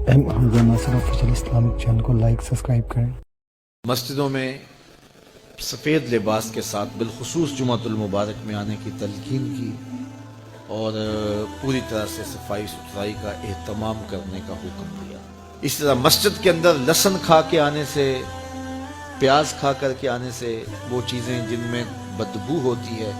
حمزہ ناصر official Islamic channel کو like subscribe کریں۔ مسجدوں میں سفید لباس کے ساتھ بالخصوص جمعۃ المبارک میں آنے کی تلقین کی اور پوری طرح سے صفائی ستھرائی کا اہتمام کرنے کا حکم دیا۔ اس طرح مسجد کے اندر لہسن کھا کے آنے سے، پیاز کھا کر کے آنے سے، وہ چیزیں جن میں بدبو ہوتی ہے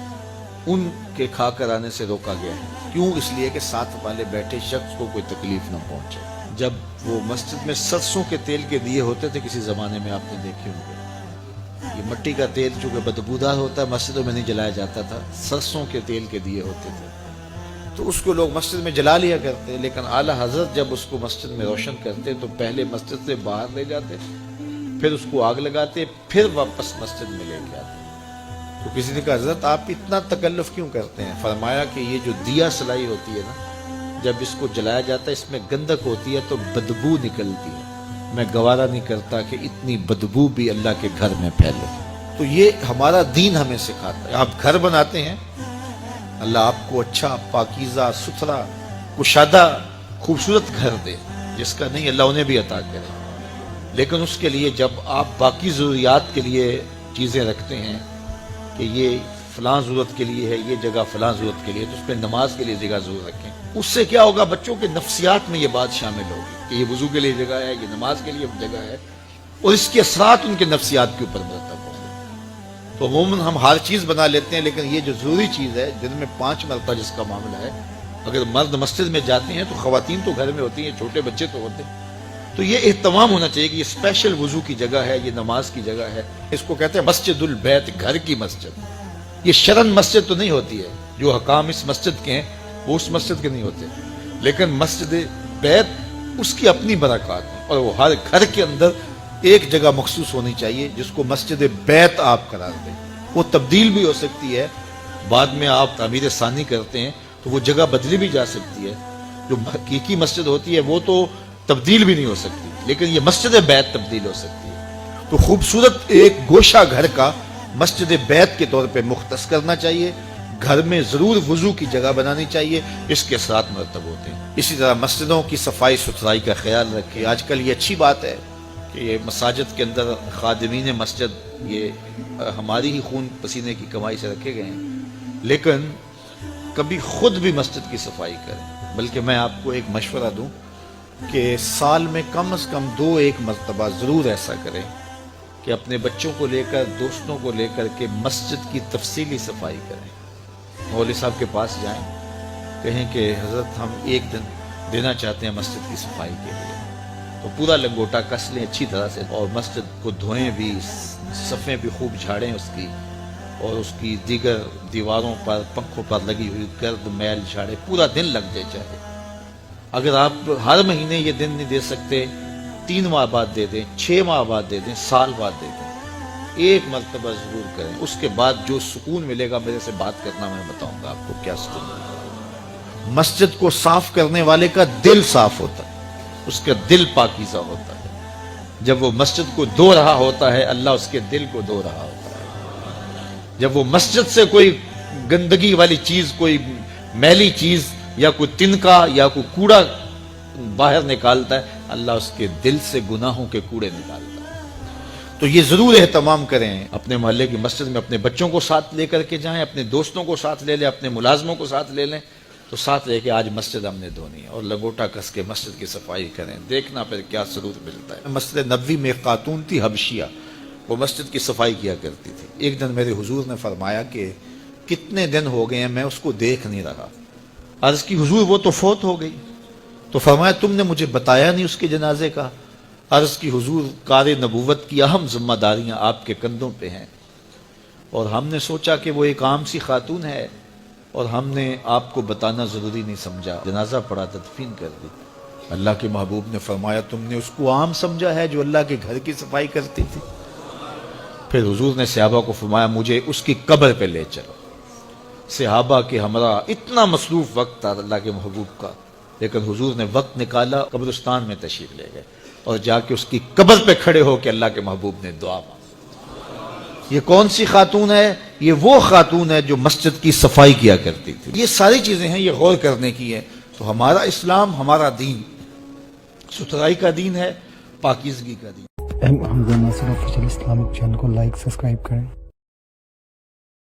ان کے کھا کر آنے سے روکا گیا ہے۔ کیوں؟ اس لیے کہ ساتھ والے بیٹھے شخص کو کوئی تکلیف نہ پہنچے۔ جب وہ مسجد میں سرسوں کے تیل کے دیے ہوتے تھے کسی زمانے میں، آپ نے دیکھے ہوں گے، یہ مٹی کا تیل چونکہ بدبودار ہوتا ہے مسجدوں میں نہیں جلایا جاتا تھا، سرسوں کے تیل کے دیے ہوتے تھے، تو اس کو لوگ مسجد میں جلا لیا کرتے، لیکن اعلیٰ حضرت جب اس کو مسجد میں روشن کرتے تو پہلے مسجد سے باہر لے جاتے، پھر اس کو آگ لگاتے، پھر واپس مسجد میں لے کے آتے۔ تو کسی نے کہا حضرت آپ اتنا تکلف کیوں کرتے ہیں؟ فرمایا کہ یہ جو دیا سلائی ہوتی ہے نا، جب اس کو جلایا جاتا ہے اس میں گندک ہوتی ہے تو بدبو نکلتی ہے، میں گوارا نہیں کرتا کہ اتنی بدبو بھی اللہ کے گھر میں پھیلے۔ تو یہ ہمارا دین ہمیں سکھاتا ہے۔ آپ گھر بناتے ہیں، اللہ آپ کو اچھا، پاکیزہ، ستھرا، کشادہ، خوبصورت گھر دے، جس کا نہیں اللہ انہیں بھی عطا کرے، لیکن اس کے لیے جب آپ باقی ضروریات کے لیے چیزیں رکھتے ہیں کہ یہ فلاں ضرورت کے لیے ہے، یہ جگہ فلاں ضرورت کے لیے، تو اس پہ نماز کے لیے جگہ ضرور رکھیں۔ اس سے کیا ہوگا؟ بچوں کے نفسیات میں یہ بات شامل ہوگی کہ یہ وضو کے لیے جگہ ہے، یہ نماز کے لیے جگہ ہے، اور اس کے اثرات ان کے نفسیات کے اوپر مرتب ہوں گے۔ تو عموماً ہم ہر چیز بنا لیتے ہیں، لیکن یہ جو ضروری چیز ہے دن میں 5 مرتبہ جس کا معاملہ ہے، اگر مرد مسجد میں جاتے ہیں تو خواتین تو گھر میں ہوتی ہیں، چھوٹے بچے تو ہوتے ہیں، تو یہ اہتمام ہونا چاہیے کہ یہ اسپیشل وضو کی جگہ ہے، یہ نماز کی جگہ ہے۔ اس کو کہتے ہیں مسجد البیت، گھر کی مسجد۔ یہ شرن مسجد تو نہیں ہوتی ہے، جو حکام اس مسجد کے ہیں وہ اس مسجد کے نہیں ہوتے، لیکن مسجد بیت اس کی اپنی برکات ہیں، اور وہ ہر گھر کے اندر ایک جگہ مخصوص ہونی چاہیے جس کو مسجد بیت آپ قرار دیں۔ وہ تبدیل بھی ہو سکتی ہے، بعد میں آپ تعمیر ثانی کرتے ہیں تو وہ جگہ بدلی بھی جا سکتی ہے۔ جو حقیقی مسجد ہوتی ہے وہ تو تبدیل بھی نہیں ہو سکتی، لیکن یہ مسجد بیت تبدیل ہو سکتی ہے۔ تو خوبصورت ایک گوشہ گھر کا مسجد بیت کے طور پہ مختص کرنا چاہیے، گھر میں ضرور وضو کی جگہ بنانی چاہیے، اس کے ساتھ مرتب ہوتے ہیں۔ اسی طرح مسجدوں کی صفائی ستھرائی کا خیال رکھیں۔ آج کل یہ اچھی بات ہے کہ یہ مساجد کے اندر خادمین مسجد یہ ہماری ہی خون پسینے کی کمائی سے رکھے گئے ہیں، لیکن کبھی خود بھی مسجد کی صفائی کریں۔ بلکہ میں آپ کو ایک مشورہ دوں کہ سال میں کم از کم 2-1 مرتبہ ضرور ایسا کریں کہ اپنے بچوں کو لے کر، دوستوں کو لے کر کے مسجد کی تفصیلی صفائی کریں۔ مولوی صاحب کے پاس جائیں، کہیں کہ حضرت ہم ایک دن دینا چاہتے ہیں مسجد کی صفائی کے لیے، تو پورا لنگوٹا کس لیں اچھی طرح سے، اور مسجد کو دھوئیں بھی، صفیں بھی خوب جھاڑیں اس کی، اور اس کی دیگر دیواروں پر، پنکھوں پر لگی ہوئی گرد میل جھاڑیں، پورا دن لگ جائے چاہے۔ اگر آپ ہر مہینے یہ دن نہیں دے سکتے، 3 ماہ بعد دے دیں، 6 ماہ بعد دے دیں، سال بعد دے دیں، ایک مرتبہ ضرور کریں۔ اس کے بعد جو سکون ملے گا، میرے سے بات کرنا، میں بتاؤں گا آپ کو کیا سکون ملے گا۔ مسجد کو صاف کرنے والے کا دل صاف ہوتا ہے، اس کا دل پاکیزہ ہوتا ہے۔ جب وہ مسجد کو دھو رہا ہوتا ہے، اللہ اس کے دل کو دھو رہا ہوتا ہے۔ جب وہ مسجد سے کوئی گندگی والی چیز، کوئی میلی چیز یا کوئی تنکا یا کوئی کوڑا باہر نکالتا ہے، اللہ اس کے دل سے گناہوں کے کوڑے نکالتا ہے۔ تو یہ ضرور اہتمام کریں، اپنے محلے کی مسجد میں اپنے بچوں کو ساتھ لے کر کے جائیں، اپنے دوستوں کو ساتھ لے لیں، اپنے ملازموں کو ساتھ لے لیں، تو ساتھ لے کے آج مسجد ہم نے دھونی ہے، اور لنگوٹا کس کے مسجد کی صفائی کریں، دیکھنا پھر کیا سرور ملتا ہے۔ مسجد نبوی میں ایک خاتون تھی حبشیہ، وہ مسجد کی صفائی کیا کرتی تھی۔ ایک دن میرے حضور نے فرمایا کہ کتنے دن ہو گئے ہیں میں اس کو دیکھ نہیں رہا۔ عرض کی حضور وہ تو فوت ہو گئی، تو فرمایا تم نے مجھے بتایا نہیں اس کے جنازے کا۔ عرض کی حضور کار نبوت کی اہم ذمہ داریاں آپ کے کندھوں پہ ہیں، اور ہم نے سوچا کہ وہ ایک عام سی خاتون ہے، اور ہم نے آپ کو بتانا ضروری نہیں سمجھا، جنازہ پڑھا، تدفین کر دی۔ اللہ کے محبوب نے فرمایا تم نے اس کو عام سمجھا ہے جو اللہ کے گھر کی صفائی کرتی تھی؟ پھر حضور نے صحابہ کو فرمایا مجھے اس کی قبر پہ لے چلو۔ صحابہ کے ہمراہ اتنا مصروف وقت تھا اللہ کے محبوب کا، لیکن حضور نے وقت نکالا، قبرستان میں تشریف لے گئے، اور جا کے اس کی قبر پہ کھڑے ہو کے اللہ کے محبوب نے دعا مانگی۔ یہ کون سی خاتون ہے؟ یہ وہ خاتون ہے جو مسجد کی صفائی کیا کرتی تھی۔ یہ ساری چیزیں ہیں، یہ غور کرنے کی ہے۔ تو ہمارا اسلام، ہمارا دین ستھرائی کا دین ہے، پاکیزگی کا دین۔ حمزہ ناصر آفیشیل اسلامک چینل کو لائک سبسکرائب کریں۔